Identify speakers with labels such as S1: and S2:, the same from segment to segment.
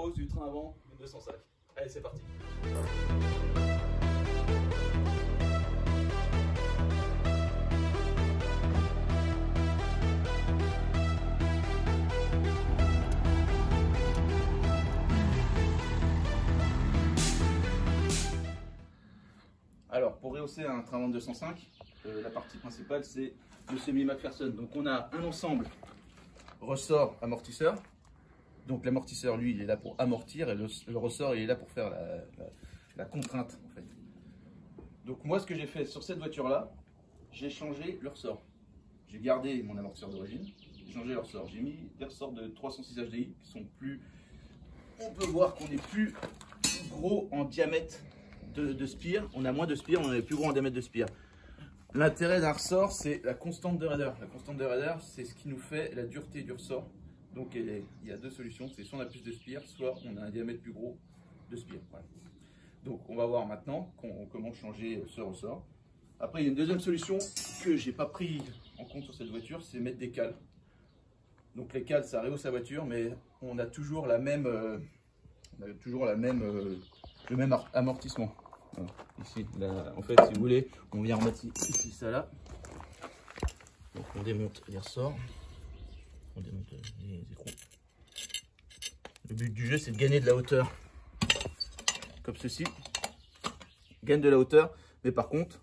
S1: Rose du train avant 205. Allez, c'est parti. Alors, pour rehausser un train avant 205, la partie principale, c'est le semi-McPherson. Donc, on a un ensemble ressort amortisseur. Donc l'amortisseur, lui, il est là pour amortir et le ressort, il est là pour faire la contrainte, en fait. Donc moi, ce que j'ai fait sur cette voiture-là, j'ai changé le ressort. J'ai gardé mon amortisseur d'origine, j'ai changé le ressort. J'ai mis des ressorts de 306 HDI qui sont plus... On peut voir qu'on est plus gros en diamètre de spire. On a moins de spire, on est plus gros en diamètre de spire. L'intérêt d'un ressort, c'est la constante de raideur. La constante de raideur, c'est ce qui nous fait la dureté du ressort. Donc il y a deux solutions, c'est soit on a plus de spire, soit on a un diamètre plus gros de spire. Voilà. Donc on va voir maintenant comment changer ce ressort. Après il y a une deuxième solution que j'ai pas pris en compte sur cette voiture, c'est mettre des cales. Donc les cales ça rehausse la voiture, mais on a toujours le même amortissement. Voilà. Ici, là, en fait, si vous voulez, on vient remettre ici ça là. Donc on démonte les ressorts. On démonte les écrous. Le but du jeu, c'est de gagner de la hauteur. Comme ceci. Gagne de la hauteur, mais par contre,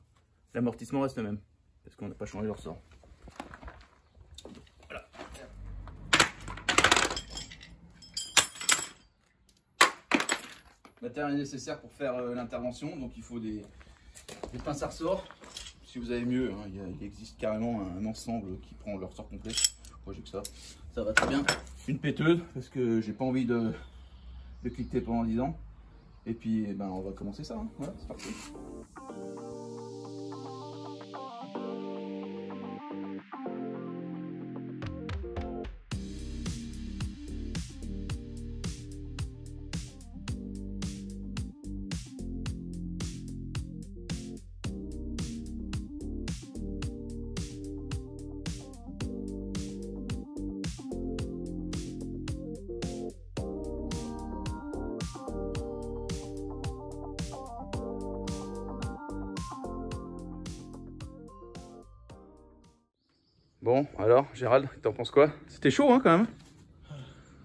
S1: l'amortissement reste le même. Parce qu'on n'a pas changé le ressort. Voilà. Matériel nécessaire pour faire l'intervention. Donc il faut des pinces à ressort. Si vous avez mieux, hein, il existe carrément un ensemble qui prend le ressort complet. Moi j'ai que ça va très bien. Une péteuse parce que j'ai pas envie de cliqueter pendant 10 ans. Et puis eh ben, on va commencer ça, hein. Voilà, c'est parti. Bon, alors, Gérald, t'en penses quoi? C'était chaud, hein, quand même?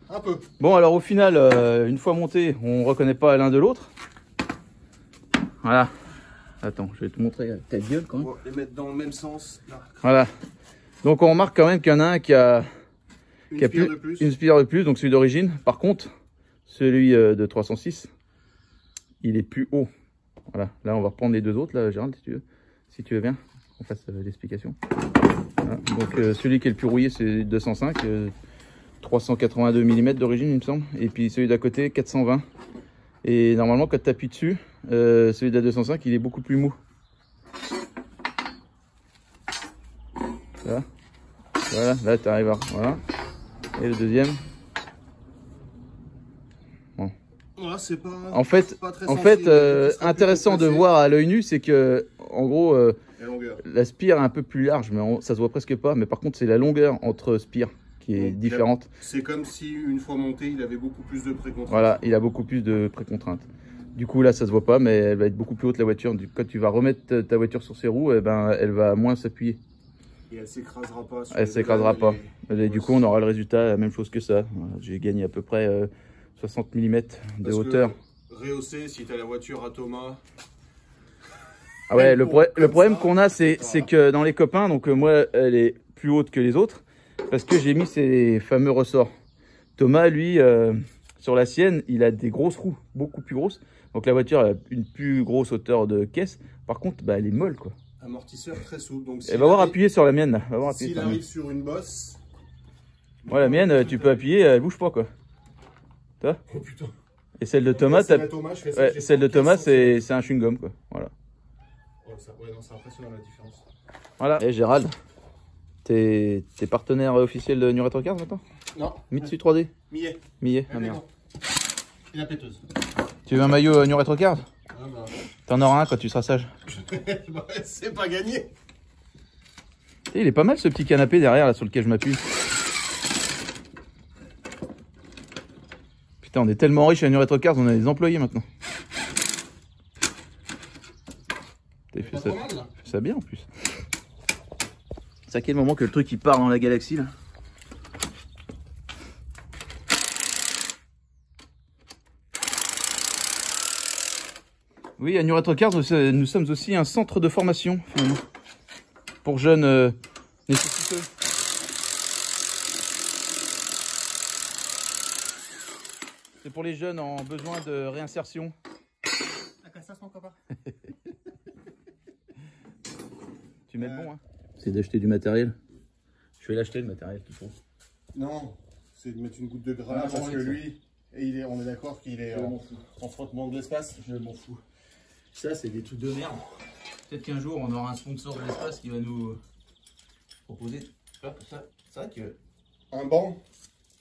S2: Un peu.
S1: Bon, alors, au final, une fois monté, on reconnaît pas l'un de l'autre. Voilà. Attends, je vais te montrer ta gueule, quand même.
S2: On va les mettre dans le même sens. Là.
S1: Voilà. Donc, on remarque quand même qu'il y en a un qui a
S2: Une spire de plus.
S1: Une spire de plus, donc celui d'origine. Par contre, celui de 306, il est plus haut. Voilà. Là, on va reprendre les deux autres, là, Gérald, si tu veux. Si tu veux bien, on fasse l'explication. Voilà. Donc celui qui est le plus rouillé c'est 205, 382 mm d'origine il me semble, et puis celui d'à côté 420. Et normalement quand tu appuies dessus, celui de la 205 il est beaucoup plus mou. Voilà, là tu arrives à... Voilà. Et le deuxième. Bon.
S2: Voilà, c'est pas...
S1: En fait,
S2: pas très
S1: intéressant de voir à l'œil nu, c'est que en gros... la spire est un peu plus large, mais ça se voit presque pas. Mais par contre, c'est la longueur entre spires qui est différente.
S2: C'est comme si, une fois monté, il avait beaucoup plus de précontraintes.
S1: Voilà, il a beaucoup plus de précontraintes. Du coup, là, ça se voit pas, mais elle va être beaucoup plus haute, la voiture. Quand tu vas remettre ta voiture sur ses roues, eh ben, elle va moins s'appuyer.
S2: Et elle s'écrasera pas.
S1: Elle s'écrasera pas. Et du coup, on aura le résultat, la même chose que ça. Voilà, j'ai gagné à peu près 60 mm de hauteur.
S2: Rehausser, si tu as la voiture à Thomas...
S1: Ah ouais, le problème qu'on a, c'est que dans les copains, donc moi, elle est plus haute que les autres, parce que j'ai mis ces fameux ressorts. Thomas, lui, sur la sienne, il a des grosses roues, beaucoup plus grosses. Donc la voiture a une plus grosse hauteur de caisse. Par contre, bah, elle est molle, quoi.
S2: Amortisseur très souple. Donc
S1: elle va voir appuyer sur la mienne, là.
S2: S'il arrive sur une bosse...
S1: Ouais, la mienne, tu peux appuyer, elle bouge pas, quoi. Tu vois?
S2: Oh putain.
S1: Et celle de Thomas, c'est un chewing-gum, quoi. Voilà.
S2: Ouais, non, c'est impressionnant la différence.
S1: Voilà. Et Gérald, t'es partenaire officiel de New Retro Cars maintenant?
S2: Non.
S1: Mitsu 3D?
S2: Millet.
S1: Millet, ah merde.
S2: Et la péteuse.
S1: Tu veux un maillot New Retro Cars?
S2: Ah bah.
S1: T'en auras un quand tu seras sage.
S2: C'est pas gagné.
S1: Et il est pas mal ce petit canapé derrière là sur lequel je m'appuie. Putain, on est tellement riche à New Retro Cars, on a des employés maintenant. T'as fait ça,
S2: mal, là.
S1: fait ça bien en plus. C'est à quel moment que le truc il part dans la galaxie là? Oui, à New Retro Cars, nous sommes aussi un centre de formation finalement, pour jeunes nécessiteux. C'est pour les jeunes en besoin de réinsertion. Tu mets le bon, hein? C'est d'acheter du matériel. Je vais l'acheter le matériel tout court.
S2: Non, c'est de mettre une goutte de gras
S1: Ah,
S2: parce
S1: bon,
S2: que
S1: oui,
S2: lui, et on est d'accord qu'il est en frottement de l'espace.
S1: Je m'en fous. Ça, c'est des trucs de merde. Peut-être qu'un jour, on aura un sponsor de l'espace qui va nous proposer. Hop, ça. C'est vrai que.
S2: Un banc,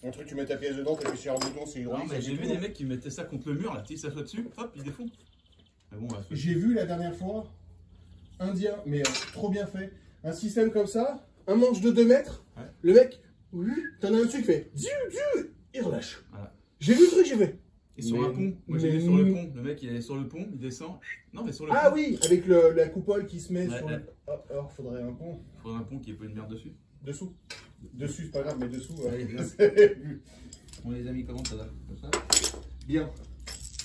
S2: un truc, tu mets ta pièce dedans, tu appuies sur un bouton, c'est
S1: Non,
S2: hydraulique.
S1: mais j'ai vu des mecs qui mettaient ça contre le mur, là, tu sais, ça soit dessus, hop, ils défont. Mais bon,
S2: J'ai vu la dernière fois, indien, mais trop bien fait. Un système comme ça, un manche de 2 mètres,
S1: ouais.
S2: Le mec, t'en as un dessus qui fait il relâche.
S1: Voilà.
S2: J'ai vu le truc, j'ai fait.
S1: Et sur un pont, moi j'ai vu sur le pont, le mec il est sur le pont, il descend. Non, mais sur le
S2: Ah
S1: pont.
S2: oui, avec la coupole qui se met
S1: Ouais,
S2: sur
S1: ouais.
S2: le. Oh, alors, faudrait un pont.
S1: Il faudrait un pont qui ait pas une merde dessus.
S2: Dessous. Dessus, c'est pas grave, mais dessous.
S1: Allez, bien.
S2: C'est-
S1: On les a mis comment ça va? Comme ça?
S2: bien.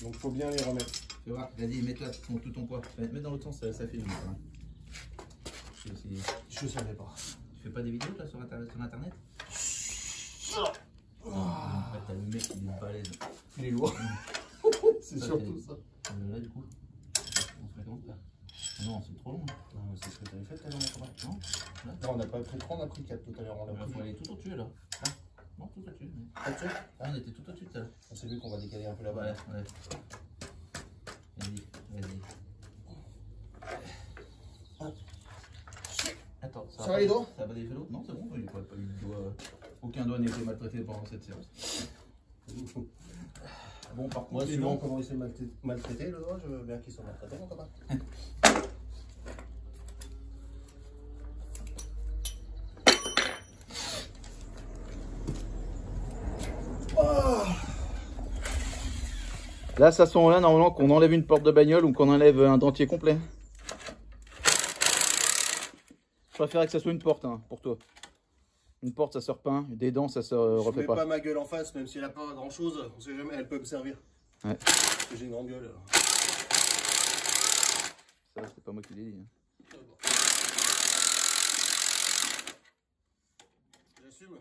S2: Donc faut bien les remettre.
S1: Tu vois, vas-y, mets-toi tout ton poids. Mets dans l'autre sens, ça fait une.
S2: Je savais pas.
S1: Tu fais pas des vidéos toi sur internet? En fait, t'as le mec qui est balèze.
S2: Il est lourd. C'est
S1: Ça,
S2: surtout ça.
S1: Là du coup, on ferait comment ça? Non, c'est trop long.
S2: Non, c'est ce que t'avais fait tout à l'heure.
S1: Non, là.
S2: Non, on n'a pas pris 3, on a pris 4 tout à l'heure. On a
S1: Il faut
S2: pris.
S1: aller tout au-dessus là. Non, tout au-dessus.
S2: Là-dessus.
S1: Ah, on était tout au-dessus tout à l'heure.
S2: On s'est vu qu'on va décaler un peu là-bas.
S1: Ouais, ouais. Vas-y. Attends,
S2: Ça va les doigts?
S1: Ça va pas défait l'autre? Non, c'est bon, il n'y a pas eu de doigt. Aucun doigt n'a été maltraité pendant cette séance. Bon, par contre,
S2: Moi,
S1: les
S2: suivant
S1: noms.
S2: comment il s'est maltraité le doigt, je veux bien qu'il soit maltraité, mon copain.
S1: Là, ça sent là normalement qu'on enlève une porte de bagnole ou qu'on enlève un dentier complet. Je préférerais que ça soit une porte, hein, pour toi. Une porte, ça se repeint. Des dents, ça se refait
S2: Je mets
S1: pas.
S2: pas ma gueule en face, même si elle a pas grand chose, on sait jamais, elle peut me servir.
S1: Ouais.
S2: Parce que j'ai une grande gueule. Alors.
S1: Ça, c'est pas moi qui l'ai dit. Hein.
S2: J'assume.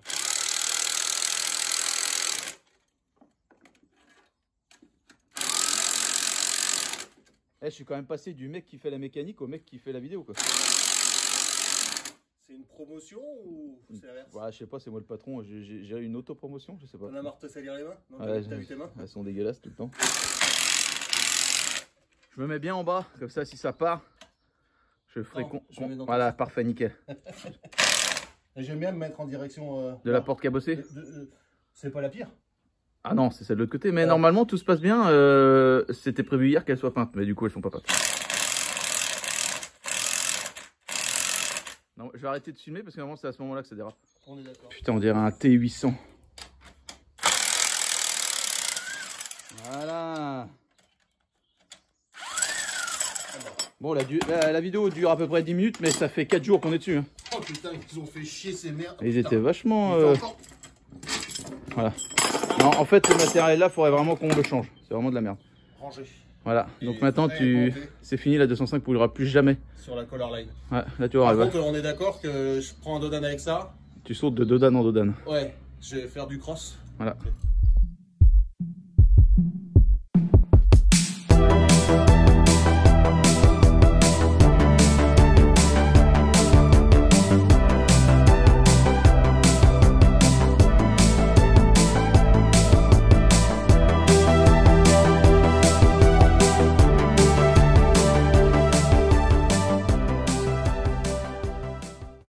S1: Eh, je suis quand même passé du mec qui fait la mécanique au mec qui fait la vidéo, quoi.
S2: C'est une promotion ou c'est l'inverse?
S1: Ouais, je sais pas, c'est moi le patron. J'ai une autopromotion, je sais pas.
S2: On a marre de te salir les mains? Non,
S1: Ouais,
S2: t'as vu tes mains?
S1: elles sont dégueulasses tout le temps. Je me mets bien en bas, comme ça, si ça part, je ferai
S2: Non, je me mets dans
S1: voilà, parfait, nickel.
S2: Et j'aime bien me mettre en direction.
S1: De la porte cabossée.
S2: C'est pas la pire?
S1: Ah non, c'est celle de l'autre côté. Mais normalement, tout se passe bien. C'était prévu hier qu'elles soient peintes, mais du coup, elles sont pas peintes. Non, je vais arrêter de filmer parce que normalement, c'est à ce moment-là que ça dérape.
S2: On est d'accord.
S1: Putain, on dirait un T800. Voilà. Bon, la vidéo dure à peu près 10 minutes, mais ça fait 4 jours qu'on est dessus. Hein.
S2: Oh putain, ils ont fait chier ces merdes.
S1: Et ils
S2: Putain.
S1: étaient vachement...
S2: Il fait encore-
S1: Voilà. Non, en fait, ce matériel-là, il faudrait vraiment qu'on le change. C'est vraiment de la merde.
S2: Rangé.
S1: Voilà.
S2: Et
S1: Donc maintenant,
S2: très monté.
S1: c'est fini, la 205 pour plus jamais.
S2: Sur la color line.
S1: Ouais, là, tu vois,
S2: Par
S1: elle va.
S2: contre, on est d'accord que je prends un dodan avec ça.
S1: Tu sautes de dodane en dodane.
S2: Ouais, je vais faire du cross.
S1: Voilà.